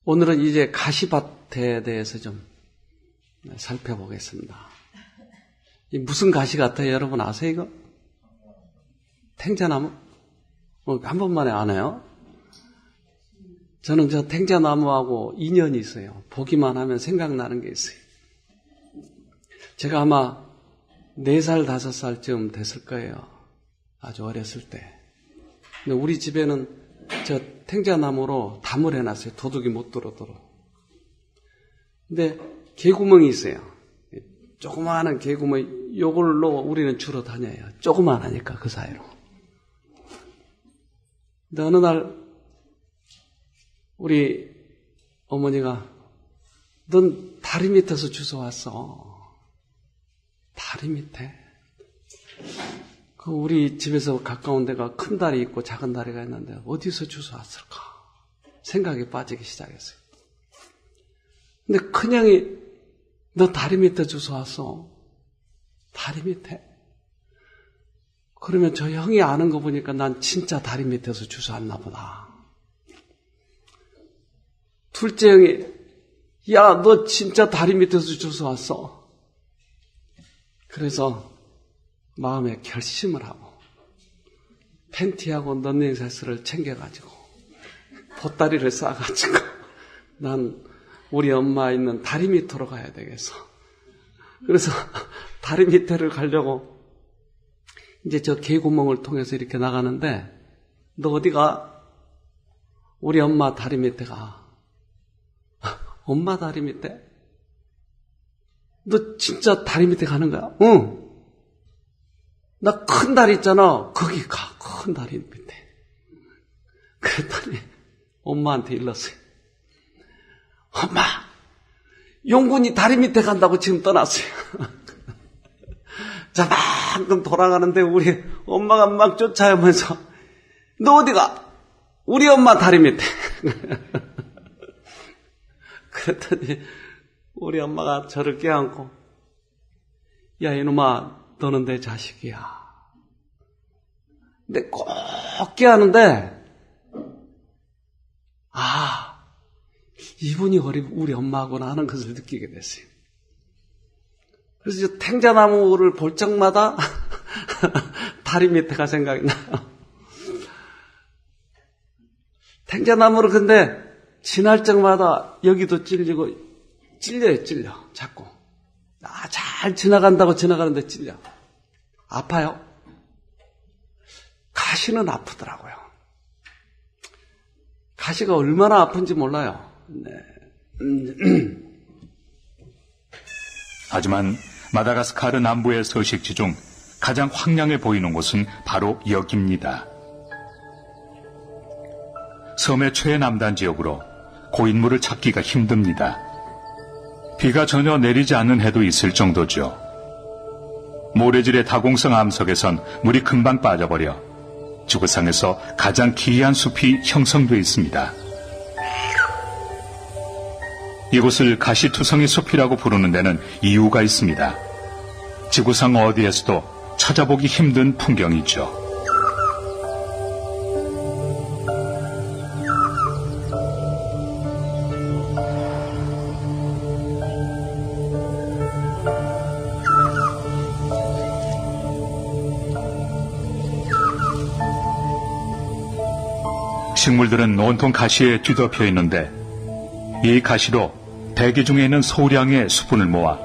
오늘은 이제 가시밭에 대해서 좀 살펴보겠습니다. 이 무슨 가시 같아요? 여러분 아세요 이거? 탱자나무? 한 번만에 아네요. 저는 저 탱자나무하고 인연이 있어요. 보기만 하면 생각나는 게 있어요. 제가 아마 4살, 5살쯤 됐을 거예요. 아주 어렸을 때. 근데 우리 집에는 저 탱자나무로 담을 해놨어요. 도둑이 못 들어오도록. 근데 개구멍이 있어요. 조그마한 개구멍, 요걸로 우리는 주로 다녀요. 조그마하니까 그 사이로. 근데 어느 날 우리 어머니가 넌 다리 밑에서 주워왔어. 다리 밑에? 그 우리 집에서 가까운 데가 큰 다리 있고 작은 다리가 있는데 어디서 주워왔을까? 생각이 빠지기 시작했어요. 근데 큰형이 너 다리 밑에 주워왔어. 다리 밑에? 그러면 저 형이 아는 거 보니까 난 진짜 다리 밑에서 주워왔나 보다. 둘째 형이 야, 너 진짜 다리 밑에서 주워왔어. 그래서 마음에 결심을 하고 팬티하고 런닝세스를 챙겨가지고 보따리를 싸가지고 난 우리 엄마 있는 다리 밑으로 가야 되겠어. 그래서 다리 밑에를 가려고 이제 저 개구멍을 통해서 이렇게 나가는데 너 어디 가? 우리 엄마 다리 밑에 가. 엄마 다리 밑에? 너 진짜 다리 밑에 가는 거야? 응. 나 큰 다리 있잖아. 거기 가. 큰 다리 밑에. 그랬더니 엄마한테 일렀어요. 엄마, 용군이 다리 밑에 간다고 지금 떠났어요. 자, 방금 돌아가는데 우리 엄마가 막 쫓아오면서 너 어디 가? 우리 엄마 다리 밑에. 그랬더니 우리 엄마가 저를 껴안고 야 이놈아 너는 내 자식이야. 근데 꼭 껴안는데 이분이 우리 엄마구나 하는 것을 느끼게 됐어요. 그래서 저 탱자나무를 볼 적마다 다리 밑에가 생각이 나요. 탱자나무를 근데 지날 적마다 여기도 찔려요, 자꾸. 잘 지나간다고 지나가는데 찔려. 아파요? 가시는 아프더라고요. 가시가 얼마나 아픈지 몰라요. 네. 하지만 마다가스카르 남부의 서식지 중 가장 황량해 보이는 곳은 바로 여기입니다. 섬의 최남단 지역으로 고인물을 찾기가 힘듭니다. 비가 전혀 내리지 않는 해도 있을 정도죠. 모래질의 다공성 암석에선 물이 금방 빠져버려 지구상에서 가장 기이한 숲이 형성되어 있습니다. 이곳을 가시투성이 숲이라고 부르는 데는 이유가 있습니다. 지구상 어디에서도 찾아보기 힘든 풍경이죠. 식물들은 온통 가시에 뒤덮여 있는데 이 가시로 대기 중에 있는 소량의 수분을 모아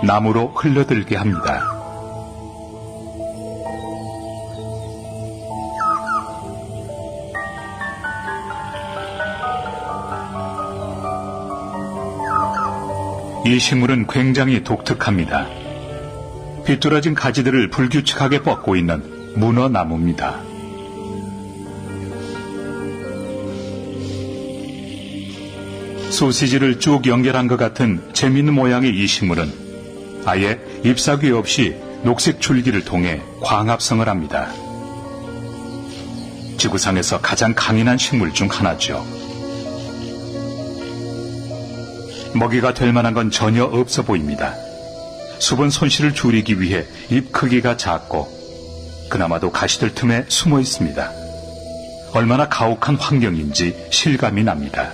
나무로 흘러들게 합니다. 이 식물은 굉장히 독특합니다. 비뚤어진 가지들을 불규칙하게 뻗고 있는 문어나무입니다. 소시지를 쭉 연결한 것 같은 재미있는 모양의 이 식물은 아예 잎사귀 없이 녹색 줄기를 통해 광합성을 합니다. 지구상에서 가장 강인한 식물 중 하나죠. 먹이가 될 만한 건 전혀 없어 보입니다. 수분 손실을 줄이기 위해 잎 크기가 작고 그나마도 가시들 틈에 숨어 있습니다. 얼마나 가혹한 환경인지 실감이 납니다.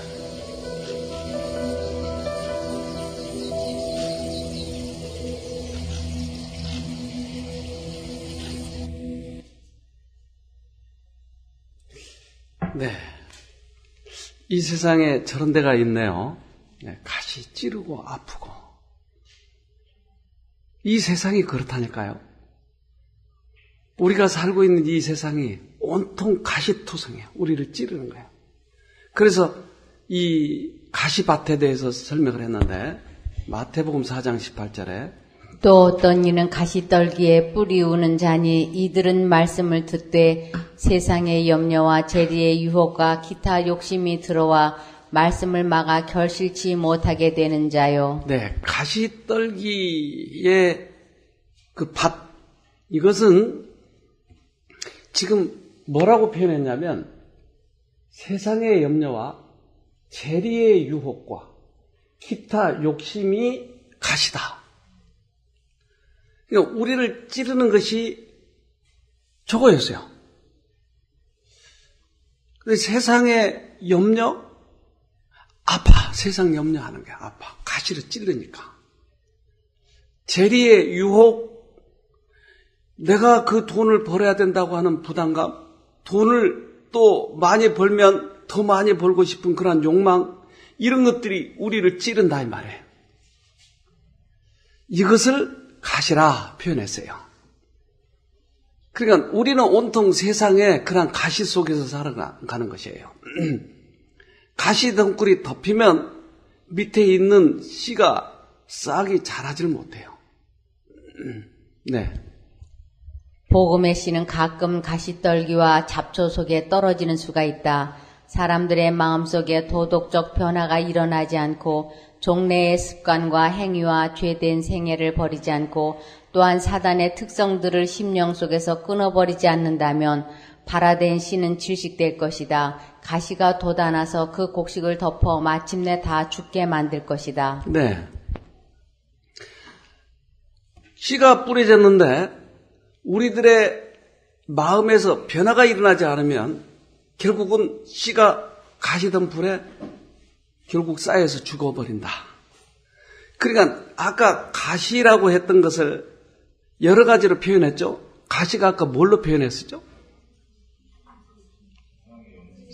네. 이 세상에 저런 데가 있네요. 네, 가시 찌르고 아프고. 이 세상이 그렇다니까요. 우리가 살고 있는 이 세상이 온통 가시투성이에요. 우리를 찌르는 거예요. 그래서 이 가시밭에 대해서 설명을 했는데 마태복음 4장 18절에 또 어떤 이는 가시떨기에 뿌리 우는 자니 이들은 말씀을 듣되 세상의 염려와 재리의 유혹과 기타 욕심이 들어와 말씀을 막아 결실치 못하게 되는 자요. 네, 가시떨기의 그 밭, 이것은 지금 뭐라고 표현했냐면 세상의 염려와 재리의 유혹과 기타 욕심이 가시다. 그러니까 우리를 찌르는 것이 저거였어요. 근데 세상의 염려, 아파. 세상 염려하는 게 아파. 가시를 찌르니까. 재리의 유혹, 내가 그 돈을 벌어야 된다고 하는 부담감, 돈을 또 많이 벌면 더 많이 벌고 싶은 그런 욕망, 이런 것들이 우리를 찌른다 이 말이에요. 이것을 가시라 표현했어요. 그러니까 우리는 온통 세상에 그런 가시 속에서 살아가는 것이에요. 가시 덩굴이 덮이면 밑에 있는 씨가 싹이 자라질 못해요. 네. 복음의 씨는 가끔 가시떨기와 잡초 속에 떨어지는 수가 있다. 사람들의 마음속에 도덕적 변화가 일어나지 않고 종래의 습관과 행위와 죄된 생애를 버리지 않고 또한 사단의 특성들을 심령 속에서 끊어버리지 않는다면 발화된 씨는 질식될 것이다. 가시가 돋아나서 그 곡식을 덮어 마침내 다 죽게 만들 것이다. 네. 씨가 뿌려졌는데 우리들의 마음에서 변화가 일어나지 않으면 결국은 씨가 가시던 불에 결국 쌓여서 죽어버린다. 그러니까 아까 가시라고 했던 것을 여러 가지로 표현했죠. 가시가 아까 뭘로 표현했었죠?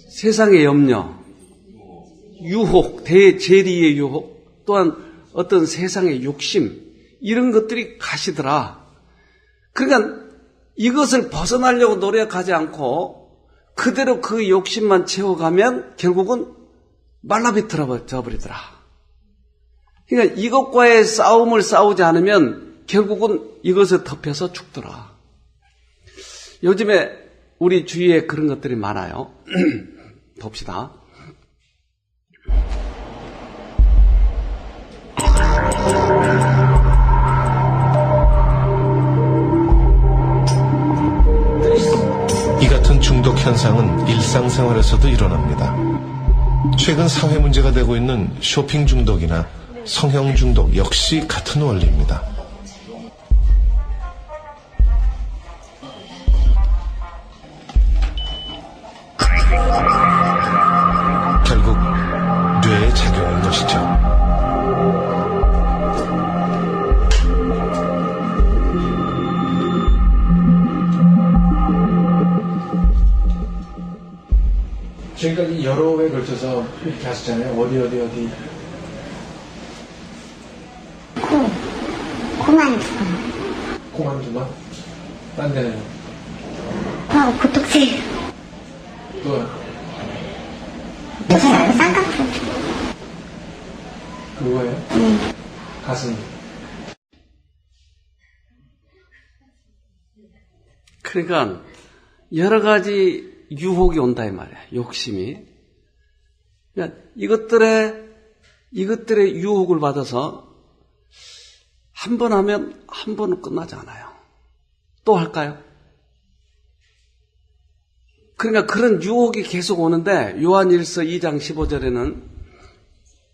세상의 염려, 유혹, 대재리의 유혹, 또한 어떤 세상의 욕심, 이런 것들이 가시더라. 그러니까 이것을 벗어나려고 노력하지 않고 그대로 그 욕심만 채워가면 결국은 말라비틀어져 버리더라. 그러니까 이것과의 싸움을 싸우지 않으면 결국은 이것을 덮여서 죽더라. 요즘에 우리 주위에 그런 것들이 많아요. 봅시다. 이 같은 중독 현상은 일상생활에서도 일어납니다. 최근 사회 문제가 되고 있는 쇼핑 중독이나 성형 중독 역시 같은 원리입니다. 결국 뇌의 작용인 것이죠. 지금까지 여러 회 걸쳐서 이렇게 하셨잖아요. 어디. 코만 두 번. 코만 두 번. 딴 데는 보톡스. 또 무슨 말고 쌍꺼풀. 그거예요? 가슴. 그러니까 여러 가지 유혹이 온다 이 말이야. 욕심이. 그러니까 이것들의 유혹을 받아서 한 번 하면 한 번은 끝나지 않아요. 또 할까요? 그러니까 그런 유혹이 계속 오는데 요한일서 2장 15절에는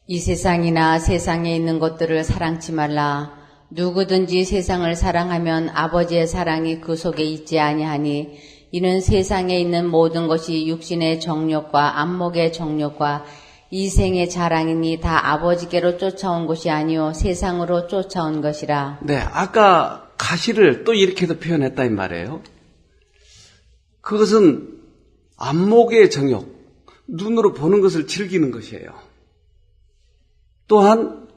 이 세상이나 세상에 있는 것들을 사랑치 말라. 누구든지 세상을 사랑하면 아버지의 사랑이 그 속에 있지 아니하니 이는 세상에 있는 모든 것이 육신의 정욕과 안목의 정욕과 이 생의 자랑이니 다 아버지께로 쫓아온 것이 아니요 세상으로 쫓아온 것이라. 네, 아까 가시를 또 이렇게도 표현했다 이 말이에요. 그것은 안목의 정욕, 눈으로 보는 것을 즐기는 것이에요. 또한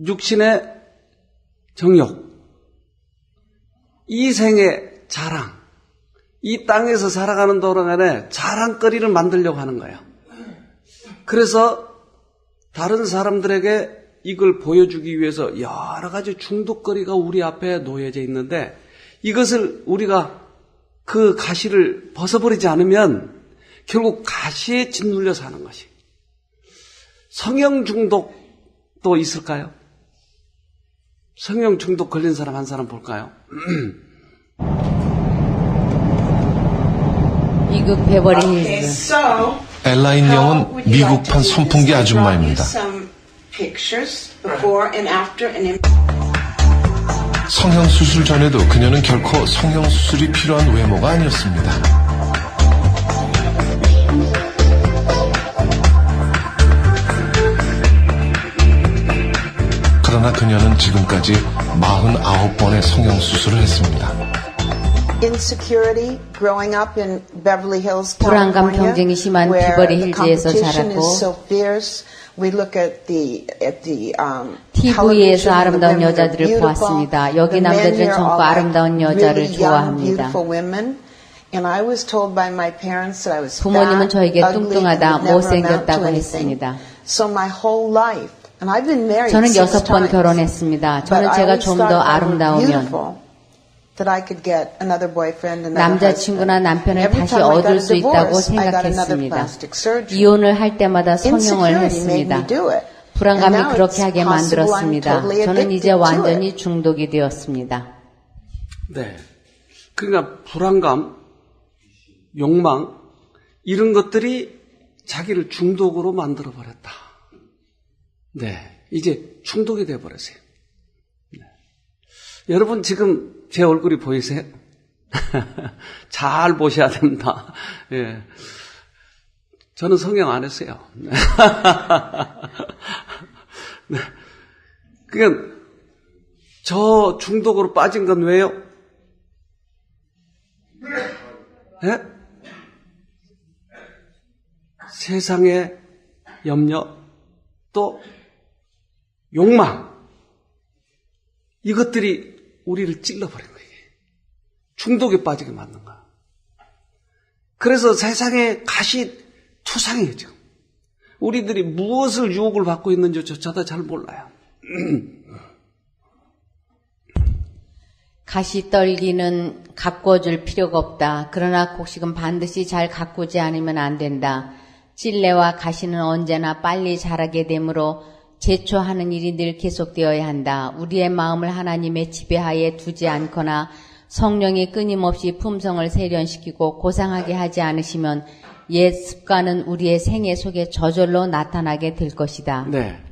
육신의 정욕, 이 생의 자랑, 이 땅에서 살아가는 동안에 자랑거리를 만들려고 하는 거예요. 그래서 다른 사람들에게 이걸 보여주기 위해서 여러 가지 중독거리가 우리 앞에 놓여져 있는데 이것을 우리가 그 가시를 벗어버리지 않으면 결국 가시에 짓눌려 사는 것이. 성형 중독도 있을까요? 성형 중독 걸린 사람 한 사람 볼까요? 미국 베버리 힐즈. 엘라인 영은 미국판 선풍기 아줌마입니다. 성형수술 전에도 그녀는 결코 성형수술이 필요한 외모가 아니었습니다. 그러나 그녀는 지금까지 49번의 성형수술을 했습니다. Insecurity growing up in Beverly Hills, 불안감 California, 경쟁이 심한 where 비버리 the 힐즈에서 competition 자랐고 is so fierce. We look at the TV에서 television, 아름다운 the women are 여자들을 beautiful. 보았습니다. 여기 The men 남자들은 here 전부 are like 아름다운 여자를 really young, 좋아합니다. beautiful women. And I was told by my parents that I was 부모님은 fat, 저에게 ugly, 뚱뚱하다, and would never amount 못생겼다고 to anything. 했습니다. So my whole life, and I've been married 저는 6 6번 times. 결혼했습니다. But 저는 I 제가 always 좀 thought 더 if I were 아름다우면 beautiful, that I could get another boyfriend, another 남자친구나 husband. 남편을 Every 다시 time I got 얻을 a 수 있다고 divorce, I got another 생각했습니다. plastic surgery. 이혼을 할 때마다 성형을 Insecurity made 했습니다. me do it. 불안감이 And now 그렇게 it's 하게 possible I'm 만들었습니다. totally 저는 이제 addicted to 완전히 it. 중독이 되었습니다. 네. 그러니까 불안감, 욕망 이런 것들이 자기를 중독으로 만들어 버렸다. 네. 이제 중독이 되어 버렸어요. 네. 여러분 지금 제 얼굴이 보이세요? 잘 보셔야 됩니다. 예. 저는 성형 안 했어요. 네. 그러니까 저 중독으로 빠진 건 왜요? 네? 세상의 염려, 또 욕망, 이것들이 우리를 찔러버린 거예요. 중독에 빠지게 만든 거야. 그래서 세상의 가시 투상해요, 지금. 우리들이 무엇을 유혹을 받고 있는지조차도 잘 몰라요. 가시 떨기는 가꿔줄 필요가 없다. 그러나 곡식은 반드시 잘 가꾸지 않으면 안 된다. 찔레와 가시는 언제나 빨리 자라게 되므로 제초하는 일이 늘 계속되어야 한다. 우리의 마음을 하나님의 지배하에 두지 않거나 성령이 끊임없이 품성을 세련시키고 고상하게 하지 않으시면 옛 습관은 우리의 생애 속에 저절로 나타나게 될 것이다. 네.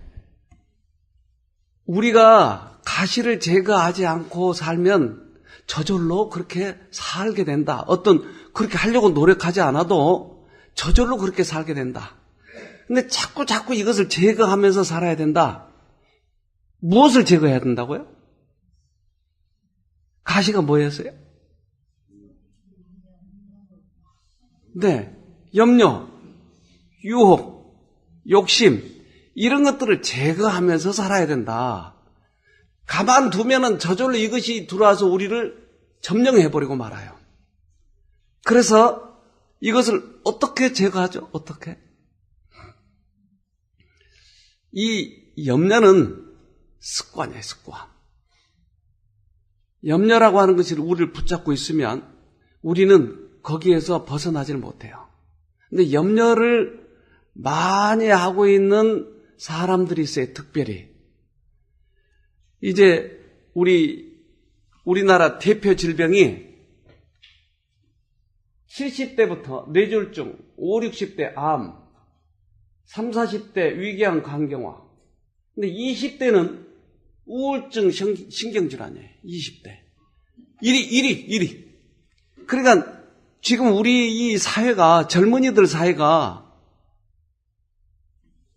우리가 가시를 제거하지 않고 살면 저절로 그렇게 살게 된다. 그렇게 하려고 노력하지 않아도 저절로 그렇게 살게 된다. 근데 자꾸 이것을 제거하면서 살아야 된다. 무엇을 제거해야 된다고요? 가시가 뭐였어요? 네. 염려, 유혹, 욕심, 이런 것들을 제거하면서 살아야 된다. 가만두면은 저절로 이것이 들어와서 우리를 점령해버리고 말아요. 그래서 이것을 어떻게 제거하죠? 어떻게? 이 염려는 습관이에요, 습관. 염려라고 하는 것이 우리를 붙잡고 있으면 우리는 거기에서 벗어나지를 못해요. 근데 염려를 많이 하고 있는 사람들이 있어요, 특별히. 이제 우리나라 대표 질병이 70대부터 뇌졸중, 5, 60대 암, 3, 40대 위궤양 간경화. 근데 20대는 우울증 신경질환이에요. 20대. 1위. 그러니까 지금 우리 이 사회가, 젊은이들 사회가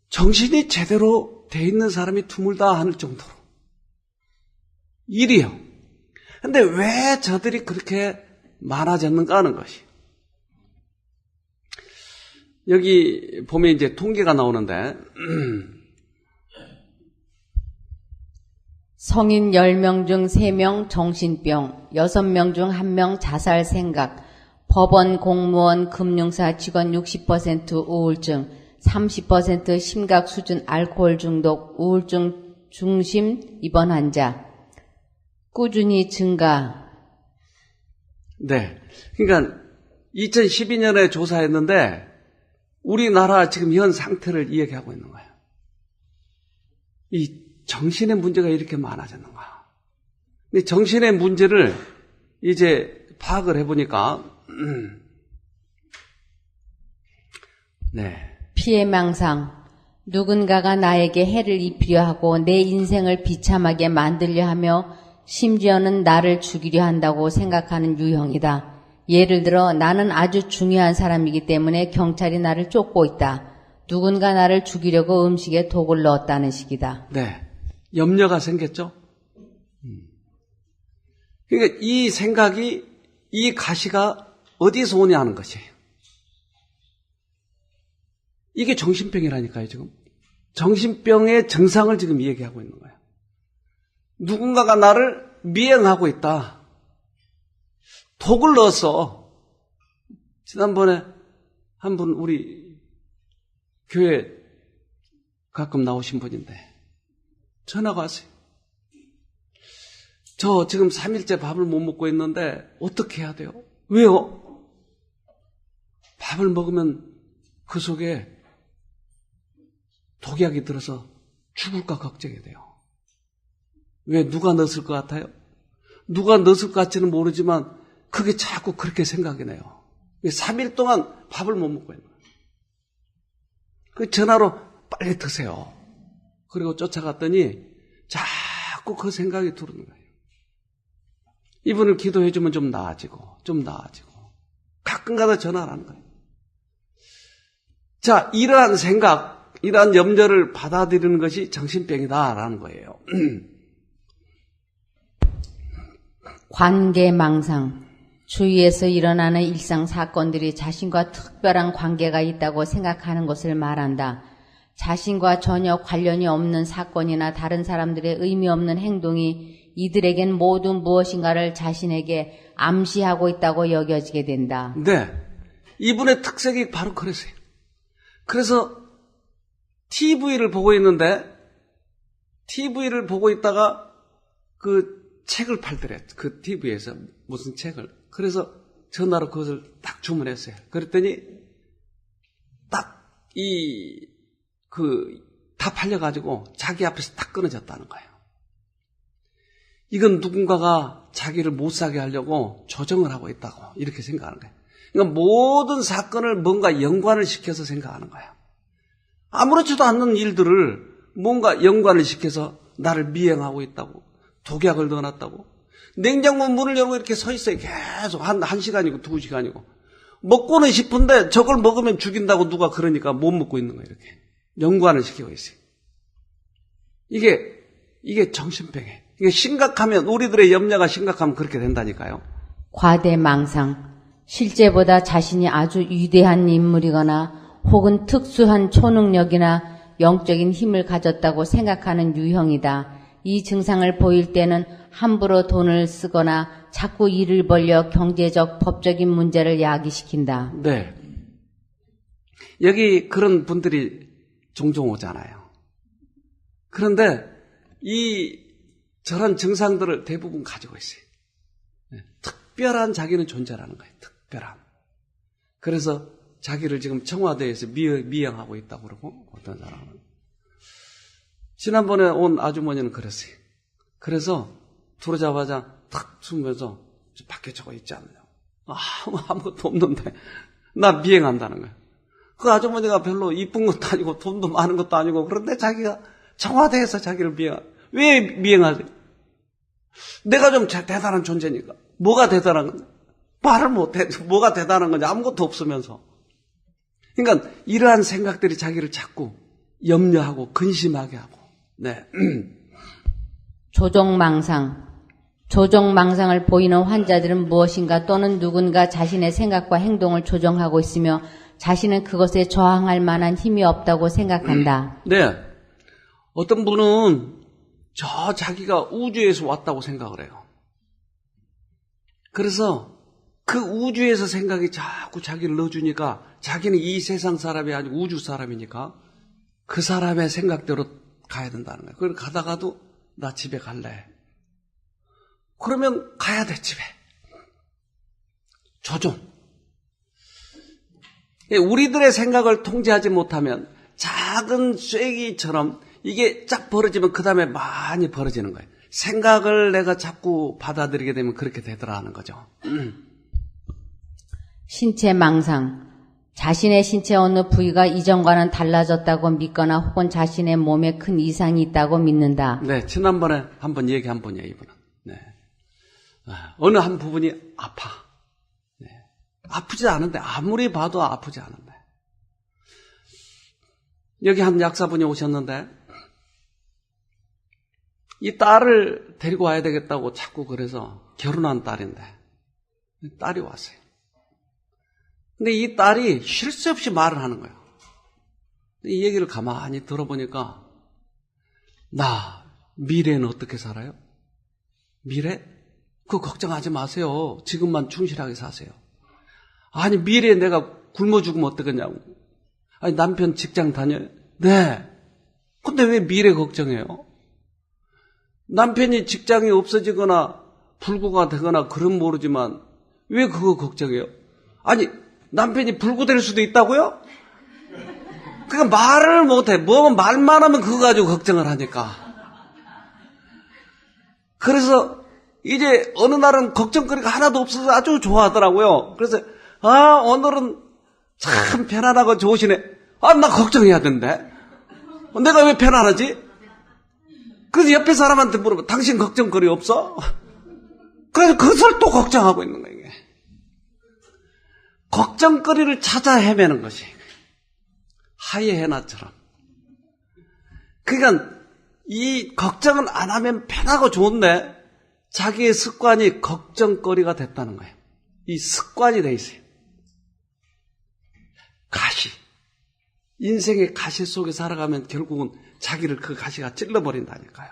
정신이 제대로 돼 있는 사람이 드물다 하는 정도로 1위요. 근데 왜 저들이 그렇게 많아졌는가 하는 것이. 여기 보면 이제 통계가 나오는데, 성인 10명 중 3명 정신병, 6명 중 1명 자살 생각, 법원, 공무원, 금융사 직원 60% 우울증, 30% 심각 수준 알코올 중독, 우울증 중심 입원 환자, 꾸준히 증가. 네. 그러니까 2012년에 조사했는데 우리나라 지금 현 상태를 이야기하고 있는 거예요. 이 정신의 문제가 이렇게 많아졌는가. 근데 정신의 문제를 이제 파악을 해보니까, 네. 피해망상. 누군가가 나에게 해를 입히려 하고 내 인생을 비참하게 만들려 하며 심지어는 나를 죽이려 한다고 생각하는 유형이다. 예를 들어 나는 아주 중요한 사람이기 때문에 경찰이 나를 쫓고 있다. 누군가 나를 죽이려고 음식에 독을 넣었다는 식이다. 네. 염려가 생겼죠? 그러니까 이 생각이, 이 가시가 어디서 오냐 하는 것이에요. 이게 정신병이라니까요, 지금. 정신병의 증상을 지금 얘기하고 있는 거예요. 누군가가 나를 미행하고 있다. 독을 넣었어. 지난번에 한 분 우리 교회 가끔 나오신 분인데 전화가 왔어요. 저 지금 3일째 밥을 못 먹고 있는데 어떻게 해야 돼요? 왜요? 밥을 먹으면 그 속에 독약이 들어서 죽을까 걱정이 돼요. 왜? 누가 넣었을 것 같아요? 누가 넣었을 것 같지는 모르지만 그게 자꾸 그렇게 생각이 나요. 3일 동안 밥을 못 먹고 있는 거예요. 그 전화로 빨리 드세요. 그리고 쫓아갔더니 자꾸 그 생각이 들어오는 거예요. 이분을 기도해주면 좀 나아지고 가끔가다 전화를 하는 거예요. 자, 이러한 생각, 이러한 염려를 받아들이는 것이 정신병이다라는 거예요. 관계망상. 주위에서 일어나는 일상 사건들이 자신과 특별한 관계가 있다고 생각하는 것을 말한다. 자신과 전혀 관련이 없는 사건이나 다른 사람들의 의미 없는 행동이 이들에겐 모두 무엇인가를 자신에게 암시하고 있다고 여겨지게 된다. 네. 이분의 특색이 바로 그랬어요. 그래서 TV를 보고 있는데, TV를 보고 있다가 그 책을 팔더래. 그 TV에서 무슨 책을. 그래서 전화로 그것을 딱 주문했어요. 그랬더니 딱 다 팔려가지고 자기 앞에서 딱 끊어졌다는 거예요. 이건 누군가가 자기를 못 사게 하려고 조정을 하고 있다고 이렇게 생각하는 거예요. 그러니까 모든 사건을 뭔가 연관을 시켜서 생각하는 거예요. 아무렇지도 않는 일들을 뭔가 연관을 시켜서 나를 미행하고 있다고, 독약을 넣어놨다고. 냉장고 문을 열고 이렇게 서 있어요. 계속 한 시간이고 2시간이고. 먹고는 싶은데 저걸 먹으면 죽인다고 누가 그러니까 못 먹고 있는 거예요. 이렇게 연관을 시키고 있어요. 이게 정신병이에요. 이게 심각하면, 우리들의 염려가 심각하면 그렇게 된다니까요. 과대망상. 실제보다 자신이 아주 위대한 인물이거나 혹은 특수한 초능력이나 영적인 힘을 가졌다고 생각하는 유형이다. 이 증상을 보일 때는 함부로 돈을 쓰거나 자꾸 일을 벌려 경제적, 법적인 문제를 야기시킨다. 네. 여기 그런 분들이 종종 오잖아요. 그런데 저런 증상들을 대부분 가지고 있어요. 특별한 자기는 존재라는 거예요. 특별한. 그래서 자기를 지금 청와대에서 미행하고 있다고 그러고, 어떤 사람은. 지난번에 온 아주머니는 그랬어요. 그래서 들어오자마자 탁 숨으면서 밖에 저거 있지 않느냐. 아무것도 없는데 나 미행한다는 거예요. 그 아주머니가 별로 이쁜 것도 아니고 돈도 많은 것도 아니고, 그런데 자기가 청와대에서 자기를 왜 미행하지? 내가 좀 대단한 존재니까. 뭐가 대단한 건데? 말을 못해. 뭐가 대단한 건지 아무것도 없으면서. 그러니까 이러한 생각들이 자기를 자꾸 염려하고 근심하게 하고. 네. 조종망상. 조종망상을 보이는 환자들은 무엇인가 또는 누군가 자신의 생각과 행동을 조종하고 있으며 자신은 그것에 저항할 만한 힘이 없다고 생각한다. 네. 어떤 분은 저 자기가 우주에서 왔다고 생각을 해요. 그래서 그 우주에서 생각이 자꾸 자기를 넣어주니까 자기는 이 세상 사람이 아니고 우주 사람이니까 그 사람의 생각대로 가야 된다는 거예요. 그걸 가다가도 나 집에 갈래. 그러면 가야 돼, 집에. 조종. 우리들의 생각을 통제하지 못하면 작은 쐐기처럼 이게 쫙 벌어지면 그 다음에 많이 벌어지는 거예요. 생각을 내가 자꾸 받아들이게 되면 그렇게 되더라는 거죠. 신체 망상. 자신의 신체 어느 부위가 이전과는 달라졌다고 믿거나 혹은 자신의 몸에 큰 이상이 있다고 믿는다. 네, 지난번에 한번 얘기한 분이에요, 이분은. 네. 어느 한 부분이 아파. 네. 아프지 않은데, 아무리 봐도 아프지 않은데. 여기 한 약사분이 오셨는데, 이 딸을 데리고 와야 되겠다고 자꾸 그래서 결혼한 딸인데, 딸이 왔어요. 근데 이 딸이 쉴 새 없이 말을 하는 거예요. 이 얘기를 가만히 들어보니까, 나 미래는 어떻게 살아요? 미래? 그거 걱정하지 마세요. 지금만 충실하게 사세요. 아니, 미래에 내가 굶어 죽으면 어떡하냐고. 아니, 남편 직장 다녀요? 네. 근데 왜 미래 걱정해요? 남편이 직장이 없어지거나 불구가 되거나 그런 모르지만 왜 그거 걱정해요? 아니, 남편이 불구될 수도 있다고요? 그러니까 말을 못해. 뭐 말만 하면 그거 가지고 걱정을 하니까. 그래서 이제 어느 날은 걱정거리가 하나도 없어서 아주 좋아하더라고요. 그래서 오늘은 참 편안하고 좋으시네. 나 걱정해야 된대. 내가 왜 편안하지? 그래서 옆에 사람한테 물어봐. 당신 걱정거리 없어? 그래서 그것을 또 걱정하고 있는 거예요. 걱정거리를 찾아 헤매는 것이 하이에나처럼. 그러니까 이 걱정은 안 하면 편하고 좋은데 자기의 습관이 걱정거리가 됐다는 거예요. 이 습관이 돼 있어요. 가시. 인생의 가시 속에 살아가면 결국은 자기를 그 가시가 찔러버린다니까요.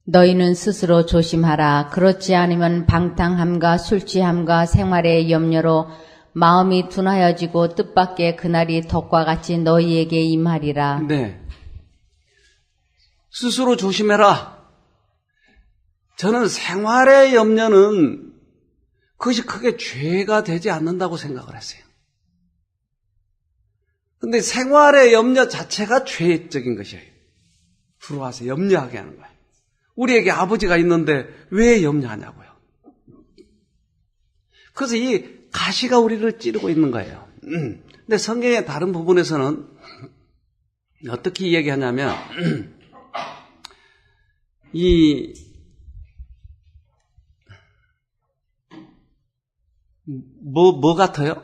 너희는 스스로 조심하라. 그렇지 않으면 방탕함과 술취함과 생활의 염려로 마음이 둔하여지고 뜻밖의 그날이 덕과 같이 너희에게 임하리라. 네. 스스로 조심해라. 저는 생활의 염려는 그것이 크게 죄가 되지 않는다고 생각을 했어요. 근데 생활의 염려 자체가 죄적인 것이에요. 들어와서 염려하게 하는 거예요. 우리에게 아버지가 있는데 왜 염려하냐고요. 그래서 이 가시가 우리를 찌르고 있는 거예요. 근데 성경의 다른 부분에서는 어떻게 얘기하냐면 뭐 같아요?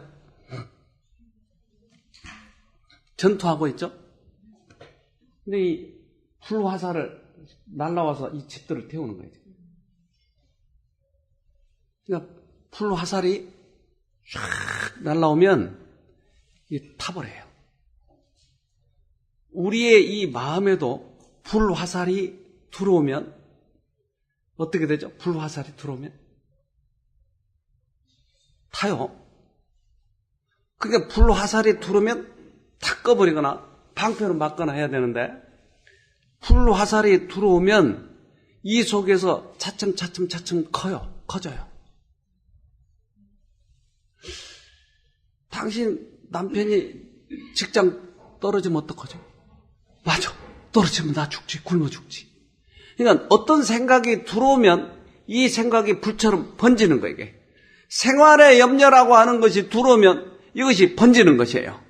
전투하고 있죠? 근데 이 불화살을 날라와서 이 집들을 태우는 거예요. 그러니까 불화살이 쫙 날라오면 이게 타버려요. 우리의 이 마음에도 불화살이 들어오면 어떻게 되죠? 불화살이 들어오면 타요. 그러니까 불화살이 들어오면 탁 꺼버리거나 방패로 막거나 해야 되는데 불화살이 들어오면 이 속에서 차츰 커져요. 당신 남편이 직장 떨어지면 어떡하죠? 맞아. 떨어지면 나 죽지. 굶어 죽지. 그러니까 어떤 생각이 들어오면 이 생각이 불처럼 번지는 거예요. 이게. 생활의 염려라고 하는 것이 들어오면 이것이 번지는 것이에요.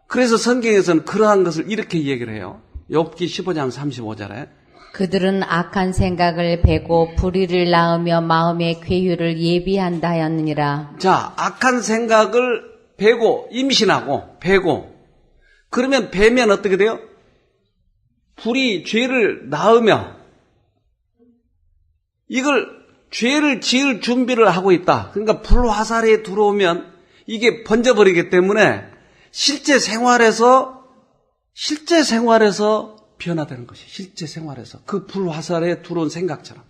그래서 성경에서는 그러한 것을 이렇게 얘기를 해요. 욥기 15장 35절에 그들은 악한 생각을 베고 불의를 낳으며 마음의 괴유를 예비한다 하였느니라. 자, 악한 생각을 베고 임신하고 베고 그러면 베면 어떻게 돼요? 불이 죄를 낳으며 이걸 죄를 지을 준비를 하고 있다. 그러니까 불화살에 들어오면 이게 번져버리기 때문에 실제 생활에서 변화되는 것이 실제 생활에서 그 불화살에 들어온 생각처럼.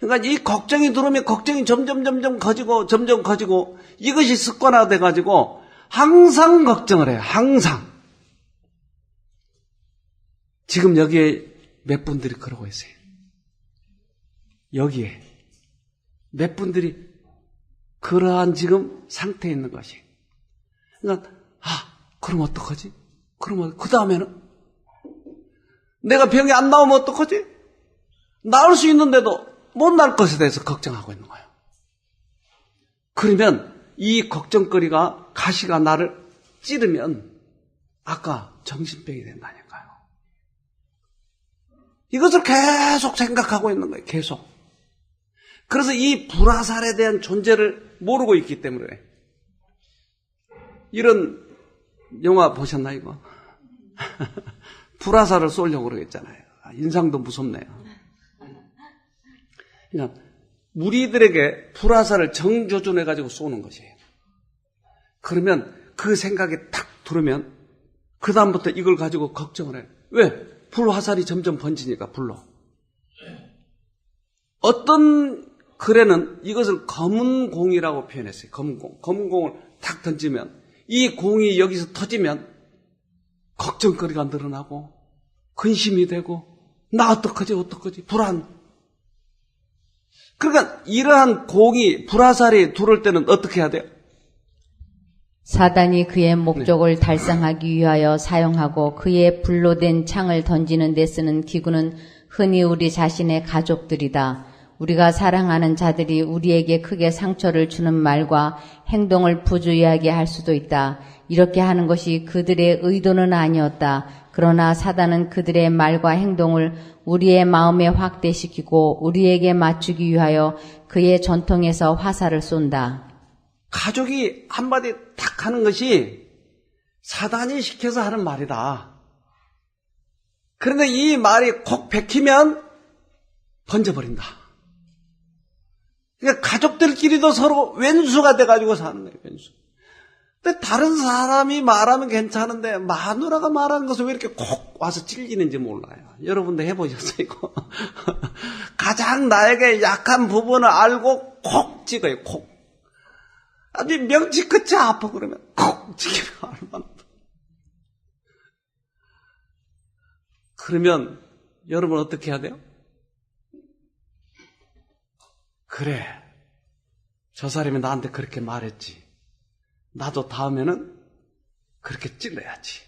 그러니까 이 걱정이 들어오면 걱정이 점점 커지고 이것이 습관화돼 가지고 항상 걱정을 해요. 항상. 지금 여기에 몇 분들이 그러고 있어요. 여기에 몇 분들이 그러한 지금 상태에 있는 것이. 그러니까 그럼 어떡하지? 그러면 그 다음에는 내가 병이 안 나오면 어떡하지? 나을 수 있는데도 못 날 것에 대해서 걱정하고 있는 거예요. 그러면 이 걱정거리가 가시가 나를 찌르면 아까 정신병이 된다니까요. 이것을 계속 생각하고 있는 거예요. 계속. 그래서 이 불화살에 대한 존재를 모르고 있기 때문에 이런 영화 보셨나 이거? 불화살을 쏘려고 그러겠잖아요. 인상도 무섭네요. 그러니까 무리들에게 불화살을 정조준해가지고 쏘는 것이에요. 그러면 그 생각이 탁 들으면 그 다음부터 이걸 가지고 걱정을 해요. 왜? 불화살이 점점 번지니까 불로. 어떤 글에는 이것을 검은 공이라고 표현했어요. 검은 공. 검은 공을 탁 던지면 이 공이 여기서 터지면 걱정거리가 늘어나고 근심이 되고 나 어떡하지 불안. 그러니까 이러한 공이 불화살이 들어올 때는 어떻게 해야 돼요? 사단이 그의 목적을 달성하기 위하여 사용하고 그의 불로 된 창을 던지는 데 쓰는 기구는 흔히 우리 자신의 가족들이다. 우리가 사랑하는 자들이 우리에게 크게 상처를 주는 말과 행동을 부주의하게 할 수도 있다. 이렇게 하는 것이 그들의 의도는 아니었다. 그러나 사단은 그들의 말과 행동을 우리의 마음에 확대시키고 우리에게 맞추기 위하여 그의 전통에서 화살을 쏜다. 가족이 한마디 탁 하는 것이 사단이 시켜서 하는 말이다. 그런데 이 말이 콕 박히면 번져버린다. 그러니까 가족들끼리도 서로 왼수가 돼가지고 사는 거예요, 왼수. 근데 다른 사람이 말하면 괜찮은데 마누라가 말하는 것을 왜 이렇게 콕 와서 찔리는지 몰라요. 여러분도 해보셨어요, 이거? 가장 나에게 약한 부분을 알고 콕 찍어요, 콕. 아주 명치 끝이 아파 그러면 콕 찍히면 얼마나. 그러면 여러분 어떻게 해야 돼요? 그래, 저 사람이 나한테 그렇게 말했지. 나도 다음에는 그렇게 찔러야지.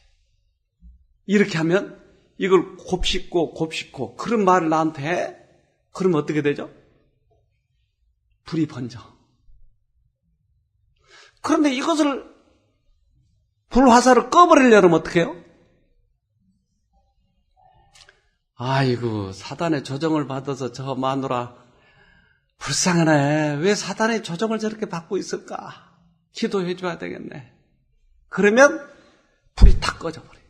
이렇게 하면 이걸 곱씹고 그런 말을 나한테 해? 그러면 어떻게 되죠? 불이 번져. 그런데 이것을 불화살을 꺼버리려면 어떻게 해요? 아이고, 사단의 조정을 받아서 저 마누라 불쌍하네. 왜 사단의 조정을 저렇게 받고 있을까? 기도해 줘야 되겠네. 그러면 불이 탁 꺼져버려요.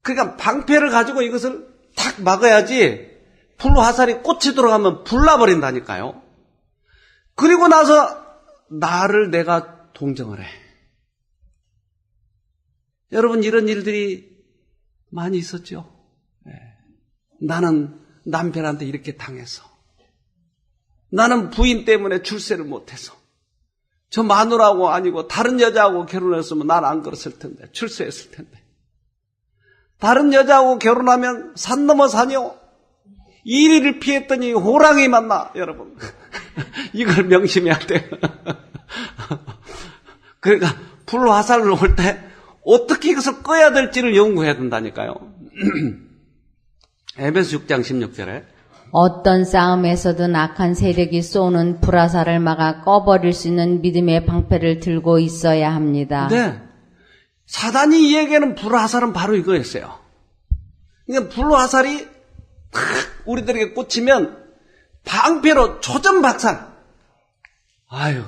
그러니까 방패를 가지고 이것을 탁 막아야지 불화살이 꽂히 들어가면 불나버린다니까요. 그리고 나서 나를 내가 동정을 해. 여러분, 이런 일들이 많이 있었죠. 네. 나는 남편한테 이렇게 당해서, 나는 부인 때문에 출세를 못해서, 저 마누라하고 아니고 다른 여자하고 결혼했으면 난 안 그랬을 텐데, 출세했을 텐데, 다른 여자하고 결혼하면 산 넘어 산이요, 이리를 피했더니 호랑이 만나. 여러분, 이걸 명심해야 돼요. 그러니까 불화살을 올 때 어떻게 이것을 꺼야 될지를 연구해야 된다니까요. 에베소 6장 16절에 어떤 싸움에서든 악한 세력이 쏘는 불화살을 막아 꺼버릴 수 있는 믿음의 방패를 들고 있어야 합니다. 네, 사단이 이야기하는 불화살은 바로 이거였어요. 그러니까 불화살이 탁 우리들에게 꽂히면 방패로 초전박살. 아유,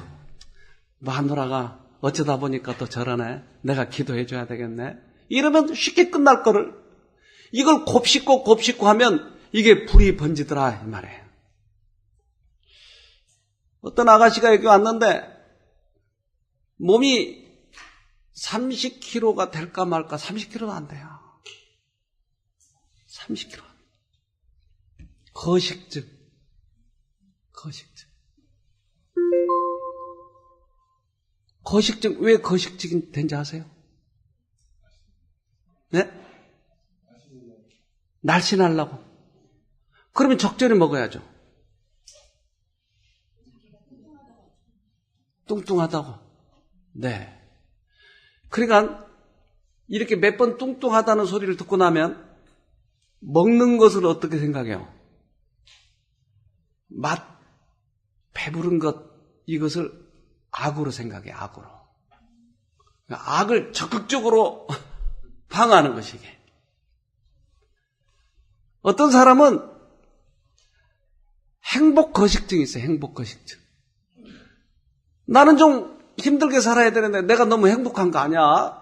마누라가 어쩌다 보니까 또 저러네. 내가 기도해 줘야 되겠네. 이러면 쉽게 끝날 거를, 이걸 곱씹고 하면 이게 불이 번지더라 이 말이에요. 어떤 아가씨가 여기 왔는데 몸이 30kg가 될까 말까. 30kg도 안 돼요. 30kg. 거식증. 거식증, 왜 거식증이 된지 아세요? 네? 날씬하려고. 그러면 적절히 먹어야죠. 뚱뚱하다고. 네. 그러니까 이렇게 몇 번 뚱뚱하다는 소리를 듣고 나면 먹는 것을 어떻게 생각해요? 맛, 배부른 것, 이것을 악으로 생각해, 악으로. 그러니까 악을 적극적으로 방어하는 것이 이게. 어떤 사람은 행복 거식증이 있어요, 행복 거식증. 나는 좀 힘들게 살아야 되는데 내가 너무 행복한 거 아니야?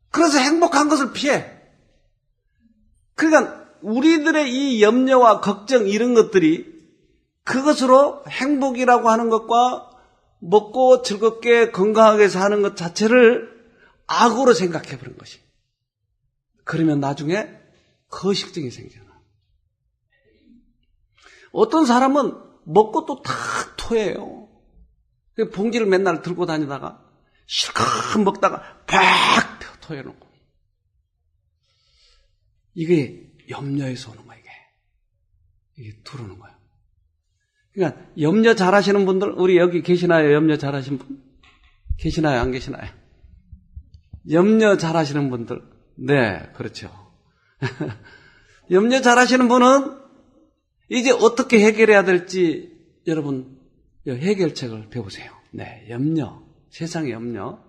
그래서 행복한 것을 피해. 그러니까 우리들의 이 염려와 걱정 이런 것들이 그것으로 행복이라고 하는 것과 먹고 즐겁게 건강하게 사는 것 자체를 악으로 생각해버린 것이. 그러면 나중에 거식증이 생겨나. 어떤 사람은 먹고 또 다 토해요. 봉지를 맨날 들고 다니다가 실컷 먹다가 팍 토해놓고. 이게 염려에서 오는 거야, 이게 들어오는 거야. 그러니까 염려 잘하시는 분들, 우리 여기 계시나요? 염려 잘하시는 분? 계시나요? 안 계시나요? 염려 잘하시는 분들. 네, 그렇죠. 염려 잘하시는 분은 이제 어떻게 해결해야 될지 여러분 해결책을 배우세요. 네, 염려, 세상의 염려.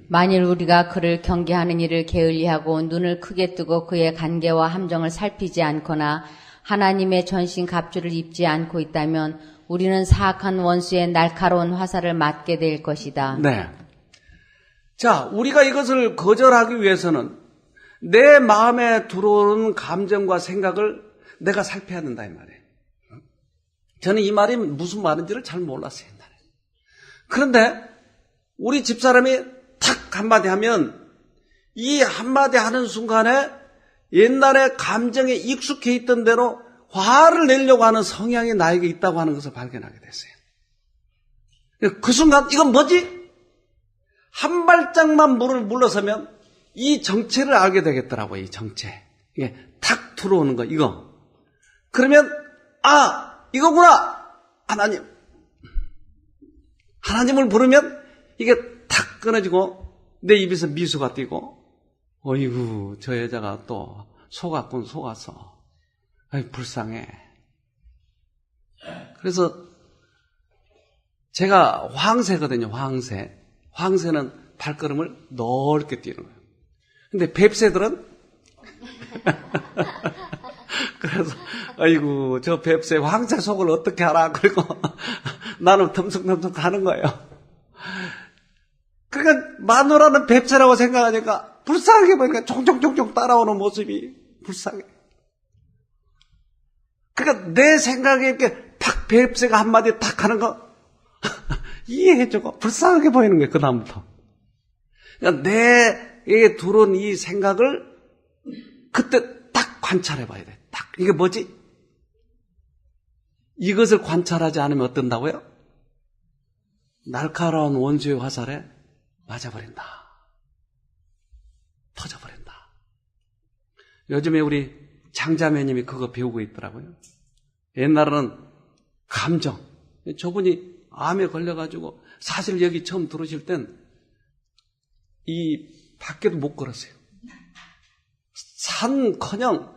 만일 우리가 그를 경계하는 일을 게을리하고 눈을 크게 뜨고 그의 관계와 함정을 살피지 않거나 하나님의 전신 갑주를 입지 않고 있다면 우리는 사악한 원수의 날카로운 화살을 맞게 될 것이다. 네. 자, 우리가 이것을 거절하기 위해서는 내 마음에 들어오는 감정과 생각을 내가 살펴야 된다 이 말이에요. 저는 이 말이 무슨 말인지를 잘 몰랐어요, 옛날에. 그런데 우리 집사람이 탁 한마디 하면 이 한마디 하는 순간에 옛날에 감정에 익숙해 있던 대로 화를 내려고 하는 성향이 나에게 있다고 하는 것을 발견하게 됐어요. 그 순간 이건 뭐지? 한 발짝만 물러서면 이 정체를 알게 되겠더라고요. 이 정체. 이게 탁 들어오는 거 이거. 그러면 이거구나. 하나님을 부르면 이게 탁 끊어지고 내 입에서 미소가 띄고 어이구 저 여자가 또 속았군 속았어. 아이 불쌍해. 그래서 제가 황새거든요. 황새는 발걸음을 넓게 뛰는 거예요. 근데 뱁새들은 그래서 아이고 저 뱁새 황새 속을 어떻게 알아. 그리고 나는 덤성덤성 가는 거예요. 그러니까 마누라는 뱁새라고 생각하니까 불쌍하게 보니까 종종종종 따라오는 모습이 불쌍해. 그러니까 내 생각에 이렇게 팍 뱁새가 한마디 탁 하는 거 이해해주고 불쌍하게 보이는 거예요. 그 다음부터. 그러니까 내게 들어온 이 생각을 그때 딱 관찰해봐야 돼. 딱 이게 뭐지? 이것을 관찰하지 않으면 어떤다고요? 날카로운 원수의 화살에 맞아버린다. 터져버린다. 요즘에 우리 장자매님이 그거 배우고 있더라고요. 옛날에는 감정. 저분이 암에 걸려가지고 사실 여기 처음 들어오실 땐 이 밖에도 못 걸었어요. 산커녕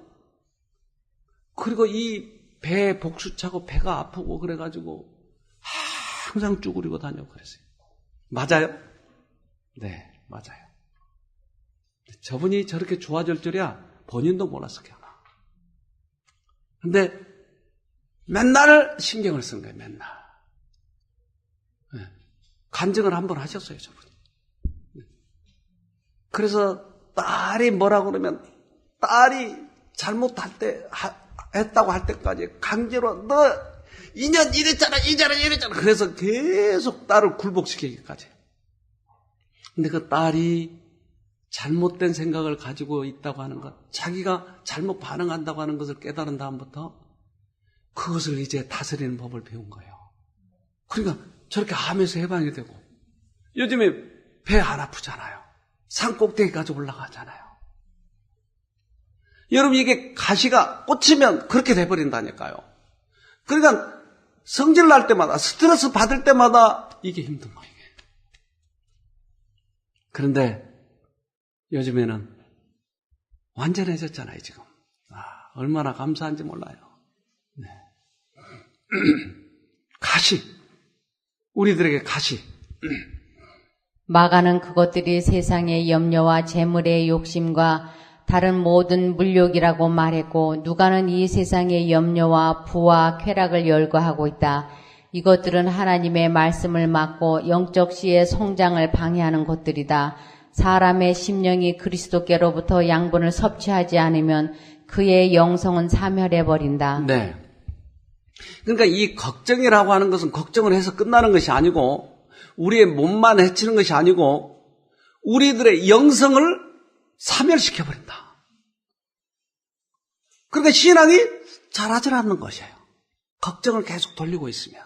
그리고 이 배 복수 차고 배가 아프고 그래가지고 항상 쭈그리고 다녀고 그랬어요. 맞아요? 네, 맞아요. 저분이 저렇게 좋아질 줄이야 본인도 몰랐어, 그냥. 근데 맨날 신경을 쓴 거예요, 맨날. 네. 간증을 한번 하셨어요, 저분이. 네. 그래서 딸이 뭐라고 그러면 딸이 했다고 할 때까지 강제로 너 2년 이랬잖아. 그래서 계속 딸을 굴복시키기까지. 근데 그 딸이 잘못된 생각을 가지고 있다고 하는 것, 자기가 잘못 반응한다고 하는 것을 깨달은 다음부터 그것을 이제 다스리는 법을 배운 거예요. 그러니까 저렇게 암에서 해방이 되고, 요즘에 배 안 아프잖아요. 산 꼭대기까지 올라가잖아요. 여러분, 이게 가시가 꽂히면 그렇게 돼버린다니까요. 그러니까 성질 날 때마다, 스트레스 받을 때마다 이게 힘든 거예요. 그런데 요즘에는 완전해졌잖아요, 지금. 얼마나 감사한지 몰라요. 네. 가시. 우리들에게 가시. 마가는 그것들이 세상의 염려와 재물의 욕심과 다른 모든 물욕이라고 말했고, 누가는 이 세상의 염려와 부와 쾌락을 열거하고 있다. 이것들은 하나님의 말씀을 막고 영적 시의 성장을 방해하는 것들이다. 사람의 심령이 그리스도께로부터 양분을 섭취하지 않으면 그의 영성은 사멸해버린다. 네. 그러니까 이 걱정이라고 하는 것은 걱정을 해서 끝나는 것이 아니고, 우리의 몸만 해치는 것이 아니고 우리들의 영성을 사멸시켜버린다. 그러니까 신앙이 자라질 않는 것이에요. 걱정을 계속 돌리고 있으면.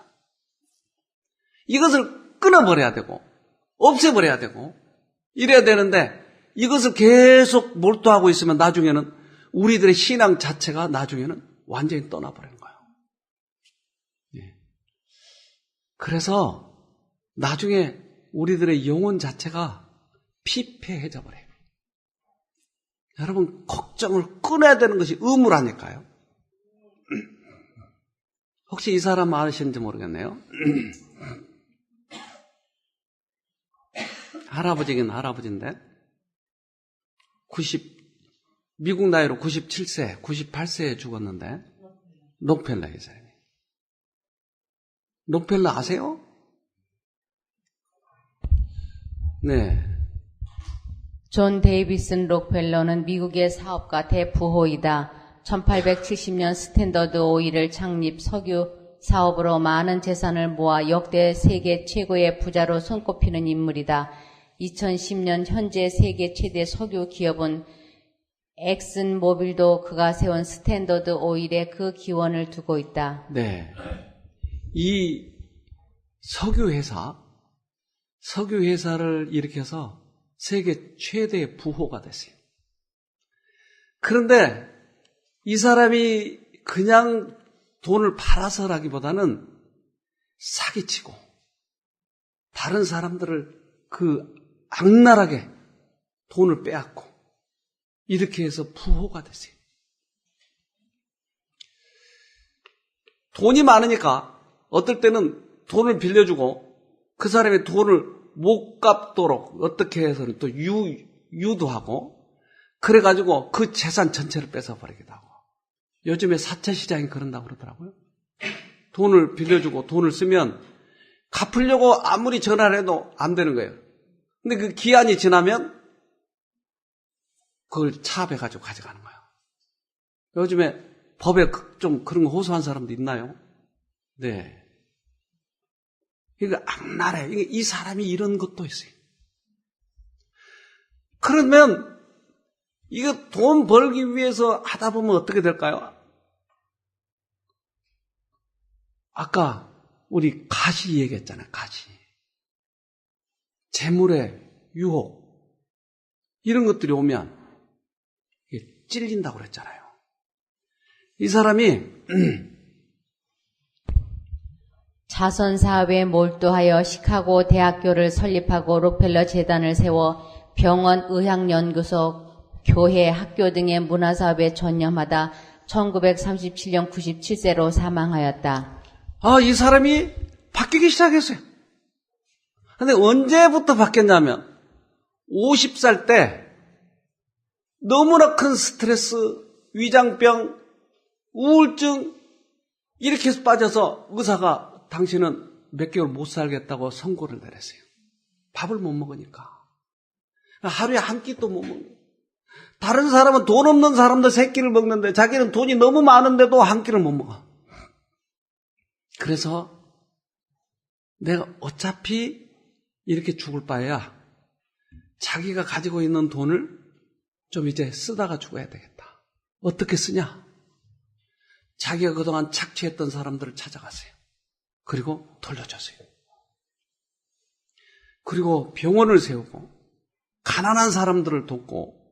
이것을 끊어버려야 되고 없애버려야 되고 이래야 되는데, 이것을 계속 몰두하고 있으면 나중에는 우리들의 신앙 자체가 나중에는 완전히 떠나버리는 거예요. 예. 그래서 나중에 우리들의 영혼 자체가 피폐해져 버려요. 여러분, 걱정을 끊어야 되는 것이 의무라니까요. 혹시 이 사람 아시는지 모르겠네요. 할아버지긴 할아버지인데 미국 나이로 97세, 98세에 죽었는데, 록펠러 이 사람이. 록펠러 아세요? 네. 존 데이비슨 록펠러는 미국의 사업가 대부호이다. 1870년 스탠더드 오일을 창립, 석유 사업으로 많은 재산을 모아 역대 세계 최고의 부자로 손꼽히는 인물이다. 2010년 현재 세계 최대 석유 기업은 엑슨 모빌도 그가 세운 스탠더드 오일에 그 기원을 두고 있다. 네. 이 석유회사를 일으켜서 세계 최대의 부호가 됐어요. 그런데 이 사람이 그냥 돈을 팔아서라기보다는 사기치고 다른 사람들을 악랄하게 돈을 빼앗고 이렇게 해서 부호가 됐어요. 돈이 많으니까 어떨 때는 돈을 빌려주고 그 사람의 돈을 못 갚도록 어떻게 해서는 또 유도하고, 그래가지고 그 재산 전체를 뺏어버리기도 하고. 요즘에 사채시장이 그런다고 그러더라고요. 돈을 빌려주고 돈을 쓰면 갚으려고 아무리 전화를 해도 안 되는 거예요. 근데 그 기한이 지나면 그걸 차압해가지고 가져가는 거예요. 요즘에 법에 좀 그런 거 호소한 사람도 있나요? 네. 이거 악랄해. 이 사람이 이런 것도 있어요. 그러면 이거 돈 벌기 위해서 하다 보면 어떻게 될까요? 아까 우리 가시 얘기했잖아요. 가시. 재물의 유혹. 이런 것들이 오면 찔린다고 그랬잖아요. 이 사람이 자선사업에 몰두하여 시카고 대학교를 설립하고 록펠러 재단을 세워 병원, 의학연구소, 교회, 학교 등의 문화사업에 전념하다 1937년 97세로 사망하였다. 이 사람이 바뀌기 시작했어요. 근데 언제부터 바뀌었냐면 50살 때 너무나 큰 스트레스, 위장병, 우울증 이렇게 해서 빠져서 의사가 당신은 몇 개월 못 살겠다고 선고를 내렸어요. 밥을 못 먹으니까. 하루에 한 끼도 못 먹는. 다른 사람은 돈 없는 사람도 세 끼를 먹는데 자기는 돈이 너무 많은데도 한 끼를 못 먹어. 그래서 내가 어차피 이렇게 죽을 바에야 자기가 가지고 있는 돈을 좀 이제 쓰다가 죽어야 되겠다. 어떻게 쓰냐? 자기가 그동안 착취했던 사람들을 찾아가세요. 그리고 돌려주세요. 그리고 병원을 세우고 가난한 사람들을 돕고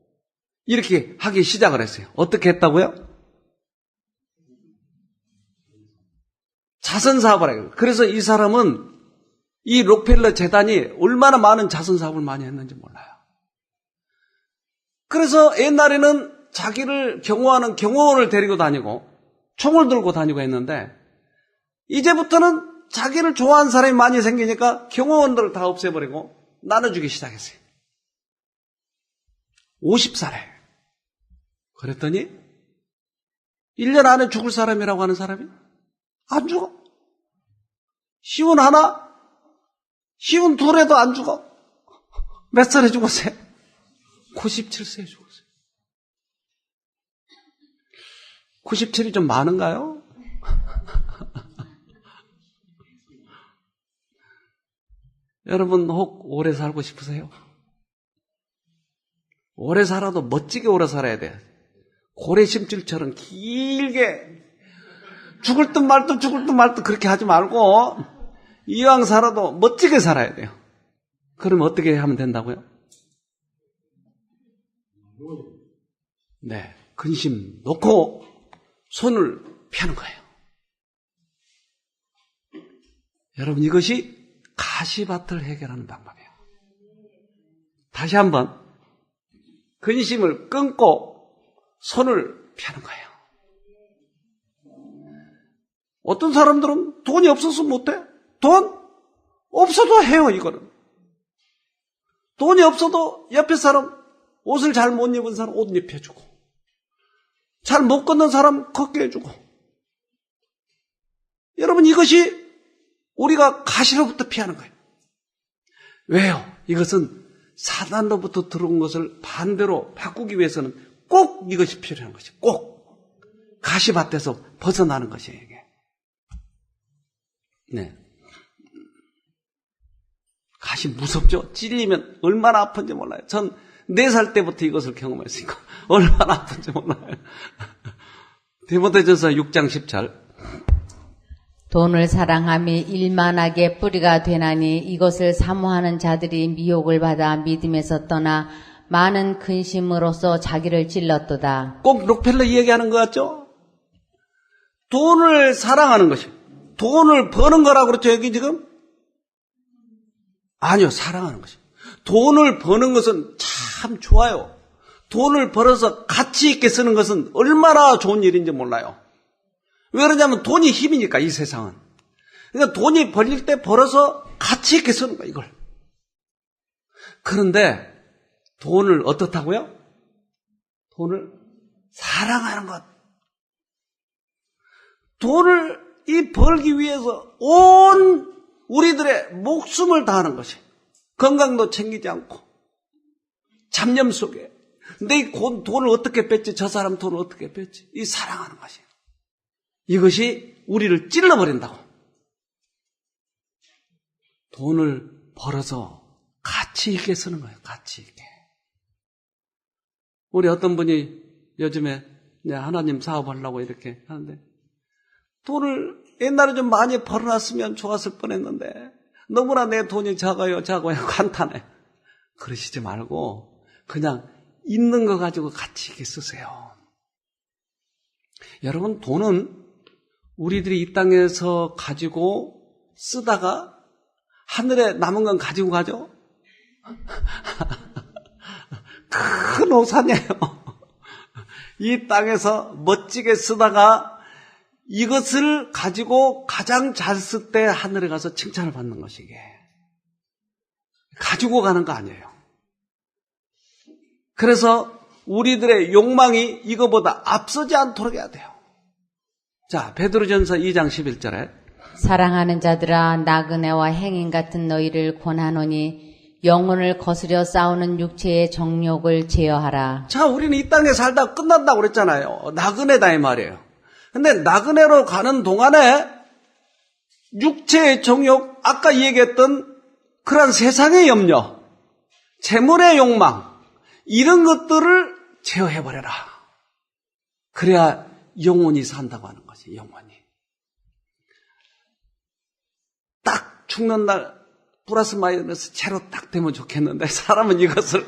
이렇게 하기 시작을 했어요. 어떻게 했다고요? 자선사업을 해요. 그래서 이 사람은 이 록펠러 재단이 얼마나 많은 자선사업을 많이 했는지 몰라요. 그래서 옛날에는 자기를 경호하는 경호원을 데리고 다니고 총을 들고 다니고 했는데 이제부터는 자기를 좋아하는 사람이 많이 생기니까 경호원들을 다 없애버리고 나눠주기 시작했어요. 50살에. 그랬더니 1년 안에 죽을 사람이라고 하는 사람이 안 죽어. 시운 하나, 시운 둘에도 안 죽어. 몇 살에 죽었어요? 97세에 죽었어요. 97이 좀 많은가요? 여러분 혹 오래 살고 싶으세요? 오래 살아도 멋지게 오래 살아야 돼요. 고래 심줄처럼 길게 죽을 듯 말 듯 죽을 듯 말 듯 그렇게 하지 말고 이왕 살아도 멋지게 살아야 돼요. 그럼 어떻게 하면 된다고요? 네, 근심 놓고 손을 펴는 거예요. 여러분 이것이 가시밭을 해결하는 방법이에요. 다시 한번 근심을 끊고 손을 펴는 거예요. 어떤 사람들은 돈이 없어서 못해? 돈 없어도 해요. 이거는 돈이 없어도 옆에 사람 옷을 잘 못 입은 사람 옷 입혀주고 잘 못 걷는 사람 걷게 해주고 여러분 이것이 우리가 가시로부터 피하는 거예요. 왜요? 이것은 사단로부터 들어온 것을 반대로 바꾸기 위해서는 꼭 이것이 필요한 것이에요. 꼭 가시밭에서 벗어나는 것이에요. 이게. 네. 가시 무섭죠? 찔리면 얼마나 아픈지 몰라요. 전 4살 때부터 이것을 경험했으니까 얼마나 아픈지 몰라요. 디모데전서 6장 10절. 돈을 사랑함이 일만하게 뿌리가 되나니 이것을 사모하는 자들이 미혹을 받아 믿음에서 떠나 많은 근심으로써 자기를 찔렀도다. 꼭 록펠러 이야기하는 것 같죠? 돈을 사랑하는 것이 돈을 버는 거라고 그렇죠 여기 지금? 아니요, 사랑하는 것이. 돈을 버는 것은 참 좋아요. 돈을 벌어서 가치 있게 쓰는 것은 얼마나 좋은 일인지 몰라요. 왜 그러냐면 돈이 힘이니까 이 세상은. 그러니까 돈이 벌릴 때 벌어서 가치 있게 쓰는 거야 이걸. 그런데 돈을 어떻다고요? 돈을 사랑하는 것. 돈을 이 벌기 위해서 온 우리들의 목숨을 다하는 것이 건강도 챙기지 않고 잡념 속에 내 돈을 어떻게 뺐지 저 사람 돈을 어떻게 뺐지 이 사랑하는 것이에요. 이것이 우리를 찔러버린다고. 돈을 벌어서 가치 있게 쓰는 거예요. 가치 있게. 우리 어떤 분이 요즘에 하나님 사업하려고 이렇게 하는데 돈을 옛날에 좀 많이 벌어놨으면 좋았을 뻔했는데 너무나 내 돈이 작아요 간단해. 그러시지 말고 그냥 있는 거 가지고 가치 있게 쓰세요. 여러분 돈은 우리들이 이 땅에서 가지고 쓰다가 하늘에 남은 건 가지고 가죠? 큰 오산이에요. 이 땅에서 멋지게 쓰다가 이것을 가지고 가장 잘 쓸 때 하늘에 가서 칭찬을 받는 것이게. 가지고 가는 거 아니에요. 그래서 우리들의 욕망이 이거보다 앞서지 않도록 해야 돼요. 자, 베드로전서 2장 11절에 사랑하는 자들아 나그네와 행인 같은 너희를 권하노니 영혼을 거스려 싸우는 육체의 정욕을 제어하라. 자, 우리는 이 땅에 살다 끝난다고 그랬잖아요. 나그네다 이 말이에요. 근데 나그네로 가는 동안에 육체의 정욕, 아까 얘기했던 그런 세상의 염려, 재물의 욕망, 이런 것들을 제어해버려라. 그래야 영혼이 산다고 하는 거지, 영혼이. 딱 죽는 날 플러스 마이너스 제로 딱 되면 좋겠는데 사람은 이것을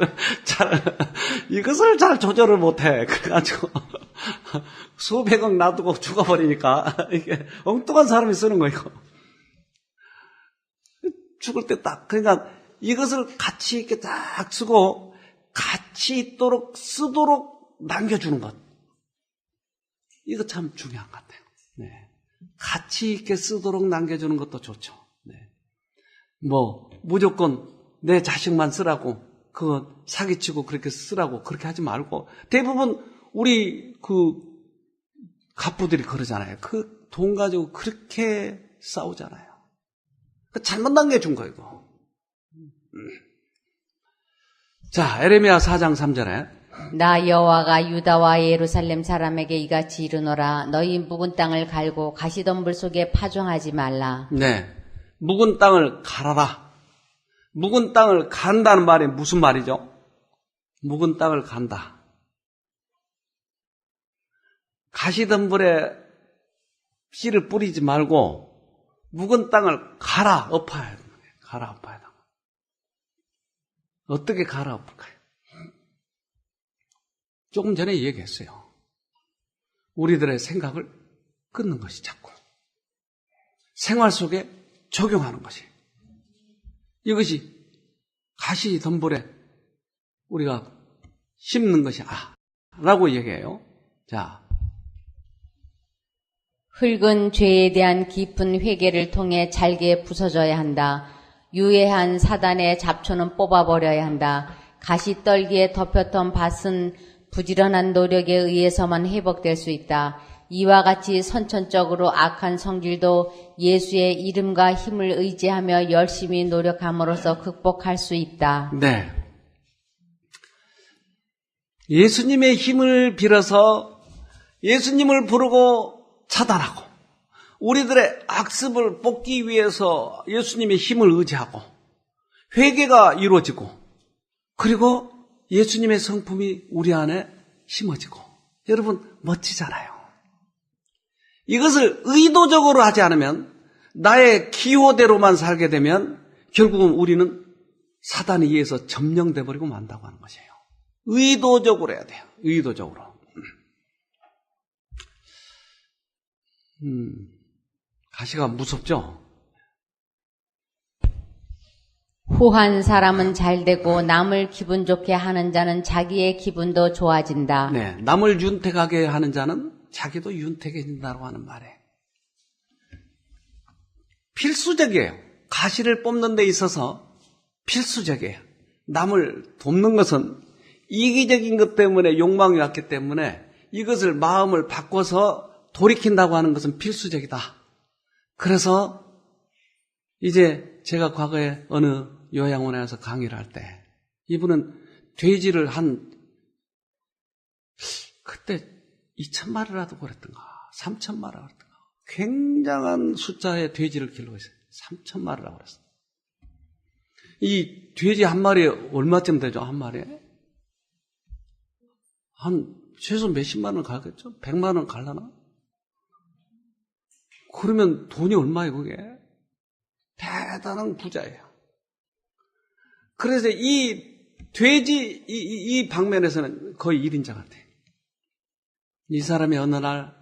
잘 조절을 못해. 그래가지고 수백억 놔두고 죽어버리니까 이게 엉뚱한 사람이 쓰는 거예요. 죽을 때 딱 그러니까 이것을 가치 있게 딱 쓰고 가치 있도록 쓰도록 남겨주는 것. 이거 참 중요한 것 같아요. 네. 가치 있게 쓰도록 남겨주는 것도 좋죠. 네. 무조건 내 자식만 쓰라고, 그거 사기치고 그렇게 쓰라고, 그렇게 하지 말고, 대부분 우리 갑부들이 그러잖아요. 그 돈 가지고 그렇게 싸우잖아요. 잘못 남겨준 거예요, 이거. 자, 에레미야 4장 3절에 나 여호와가 유다와 예루살렘 사람에게 이같이 이르노라. 너희 묵은 땅을 갈고 가시덤불 속에 파종하지 말라. 네, 묵은 땅을 갈아라. 묵은 땅을 간다는 말이 무슨 말이죠? 묵은 땅을 간다. 가시덤불에 씨를 뿌리지 말고 묵은 땅을 갈아 엎어야 돼. 갈아 엎어야 돼. 어떻게 갈아 엎을까요? 조금 전에 얘기했어요. 우리들의 생각을 끊는 것이 자꾸. 생활 속에 적용하는 것이. 이것이 가시덤불에 우리가 심는 것이 라고 얘기해요. 자, 흙은 죄에 대한 깊은 회개를 통해 잘게 부서져야 한다. 유해한 사단의 잡초는 뽑아버려야 한다. 가시떨기에 덮였던 밭은 부지런한 노력에 의해서만 회복될 수 있다. 이와 같이 선천적으로 악한 성질도 예수의 이름과 힘을 의지하며 열심히 노력함으로써 극복할 수 있다. 네. 예수님의 힘을 빌어서 예수님을 부르고 차단하고 우리들의 악습을 뽑기 위해서 예수님의 힘을 의지하고 회개가 이루어지고 그리고 예수님의 성품이 우리 안에 심어지고 여러분 멋지잖아요. 이것을 의도적으로 하지 않으면 나의 기호대로만 살게 되면 결국은 우리는 사단에 의해서 점령돼 버리고 만다고 하는 것이에요. 의도적으로 해야 돼요. 의도적으로. 가시가 무섭죠? 후한 사람은 잘되고 남을 기분 좋게 하는 자는 자기의 기분도 좋아진다. 네, 남을 윤택하게 하는 자는 자기도 윤택해진다고 하는 말에 필수적이에요. 가시를 뽑는 데 있어서 필수적이에요. 남을 돕는 것은 이기적인 것 때문에 욕망이 왔기 때문에 이것을 마음을 바꿔서 돌이킨다고 하는 것은 필수적이다. 그래서 이제 제가 과거에 어느 요양원에 와서 강의를 할 때 이분은 돼지를 그때 2,000마리라도 그랬던가 3,000마리라도 그랬던가 굉장한 숫자의 돼지를 길러고 있어요. 3,000마리라고 그랬어요. 이 돼지 한 마리에 얼마쯤 되죠? 한 마리에? 최소 몇십만 원 가겠죠? 100만 원 갈라나? 그러면 돈이 얼마예요, 그게? 대단한 부자예요. 그래서 이 돼지, 이 방면에서는 거의 1인자 같아요. 이 사람이 어느 날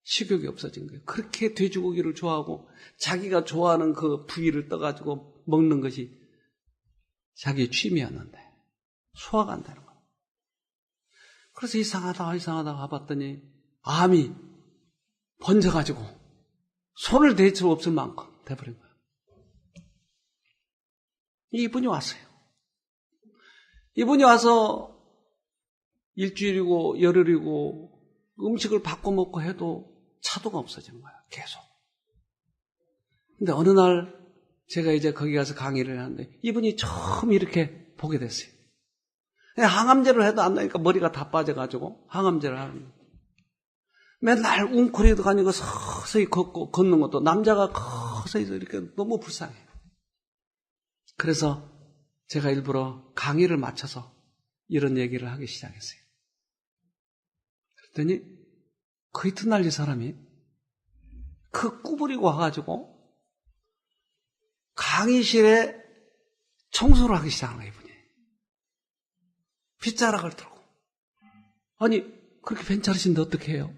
식욕이 없어진 거예요. 그렇게 돼지고기를 좋아하고 자기가 좋아하는 그 부위를 떠가지고 먹는 것이 자기의 취미였는데 소화가 안 되는 거예요. 그래서 이상하다 가봤더니 암이 번져가지고 손을 댈 수 없을 만큼 돼버린 거예요. 이분이 왔어요. 이분이 와서 일주일이고 열흘이고 음식을 바꿔 먹고 해도 차도가 없어지는 거예요. 계속. 근데 어느 날 제가 이제 거기 가서 강의를 하는데 이분이 처음 이렇게 보게 됐어요. 항암제를 해도 안 나니까 머리가 다 빠져가지고 항암제를 하는 거예요. 맨날 웅크리도 아니고 서서히 걷는 것도 남자가 서서히 이렇게 너무 불쌍해요. 그래서 제가 일부러 강의를 맞춰서 이런 얘기를 하기 시작했어요. 그랬더니 그 이튿날 이 사람이 그 구부리고 와가지고 강의실에 청소를 하기 시작한 거예요, 이분이. 빗자락을 들고. 아니, 그렇게 괜찮으신데 어떻게 해요?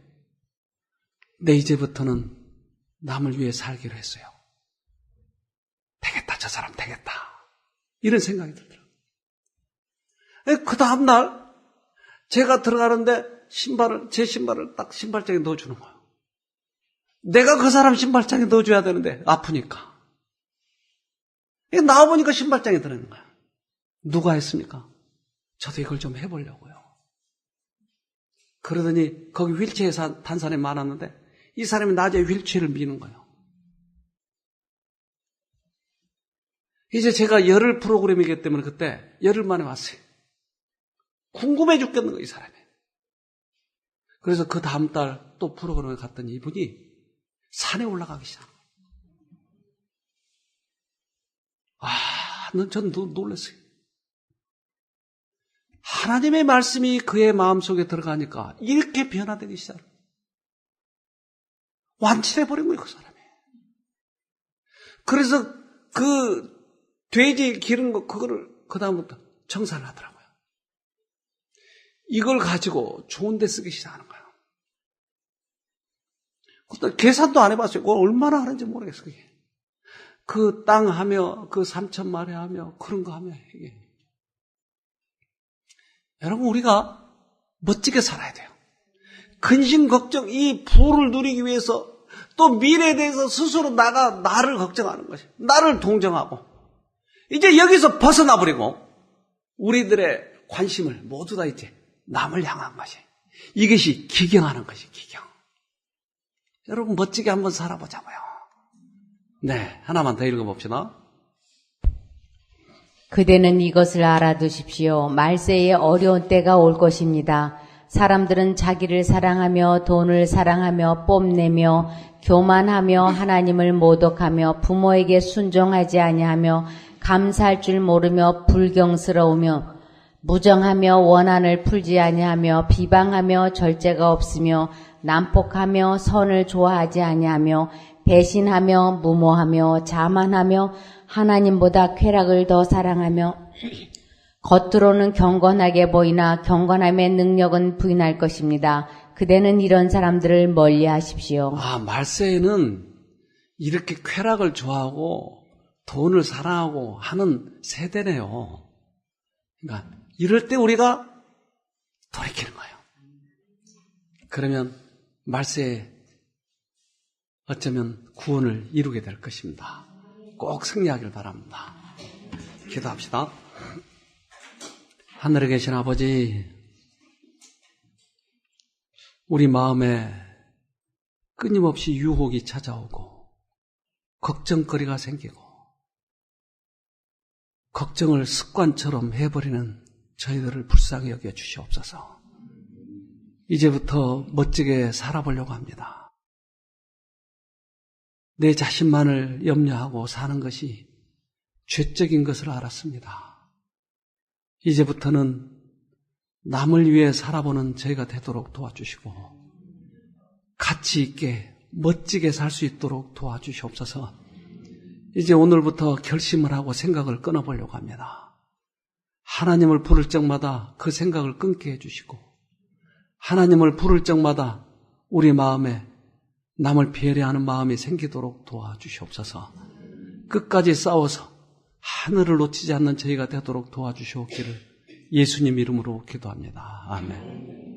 내 이제부터는 남을 위해 살기로 했어요. 되겠다, 저 사람 되겠다. 이런 생각이 들더라고요. 그 다음날 제가 들어가는데 제 신발을 딱 신발장에 넣어주는 거예요. 내가 그 사람 신발장에 넣어줘야 되는데 아프니까. 나와보니까 신발장에 들어있는 거야. 누가 했습니까? 저도 이걸 좀 해보려고요. 그러더니 거기 휠체어에 탄 사람이 많았는데 이 사람이 낮에 휠체어를 미는 거예요. 이제 제가 열흘 프로그램이기 때문에 그때 열흘 만에 왔어요. 궁금해 죽겠는 거예요, 이 사람이. 그래서 그 다음 달 또 프로그램에 갔더니 이분이 산에 올라가기 시작한 거예요. 전 놀랐어요. 하나님의 말씀이 그의 마음속에 들어가니까 이렇게 변화되기 시작해요. 완치해버린 거예요, 그 사람이. 그래서 그 돼지 기른 거, 그거를 그다음부터 청산을 하더라고요. 이걸 가지고 좋은 데 쓰기 시작하는 거예요. 그때 계산도 안 해봤어요. 그걸 얼마나 하는지 모르겠어요, 그게. 그 땅 하며, 그 3,000마리 하며, 그런 거 하며, 이게. 여러분, 우리가 멋지게 살아야 돼요. 근심 걱정, 이 부를 누리기 위해서 또 미래에 대해서 스스로 나를 걱정하는 것이, 나를 동정하고, 이제 여기서 벗어나 버리고, 우리들의 관심을 모두 다 이제 남을 향한 것이, 이것이 기경하는 것이 기경. 여러분, 멋지게 한번 살아보자고요. 네, 하나만 더 읽어봅시다. 그대는 이것을 알아두십시오. 말세에 어려운 때가 올 것입니다. 사람들은 자기를 사랑하며 돈을 사랑하며 뽐내며 교만하며 하나님을 모독하며 부모에게 순종하지 아니하며 감사할 줄 모르며 불경스러우며 무정하며 원한을 풀지 아니하며 비방하며 절제가 없으며 난폭하며 선을 좋아하지 아니하며 배신하며 무모하며 자만하며 하나님보다 쾌락을 더 사랑하며 겉으로는 경건하게 보이나 경건함의 능력은 부인할 것입니다. 그대는 이런 사람들을 멀리하십시오. 말세에는 이렇게 쾌락을 좋아하고 돈을 사랑하고 하는 세대네요. 그러니까 이럴 때 우리가 돌이키는 거예요. 그러면 말세에 어쩌면 구원을 이루게 될 것입니다. 꼭 승리하길 바랍니다. 기도합시다. 하늘에 계신 아버지, 우리 마음에 끊임없이 유혹이 찾아오고 걱정거리가 생기고 걱정을 습관처럼 해버리는 저희들을 불쌍히 여겨 주시옵소서. 이제부터 멋지게 살아보려고 합니다. 내 자신만을 염려하고 사는 것이 죄적인 것을 알았습니다. 이제부터는 남을 위해 살아보는 저희가 되도록 도와주시고 가치 있게 멋지게 살 수 있도록 도와주시옵소서. 이제 오늘부터 결심을 하고 생각을 끊어보려고 합니다. 하나님을 부를 적마다 그 생각을 끊게 해주시고 하나님을 부를 적마다 우리 마음에 남을 배려하는 마음이 생기도록 도와주시옵소서. 끝까지 싸워서 하늘을 놓치지 않는 저희가 되도록 도와주시옵기를 예수님 이름으로 기도합니다. 아멘.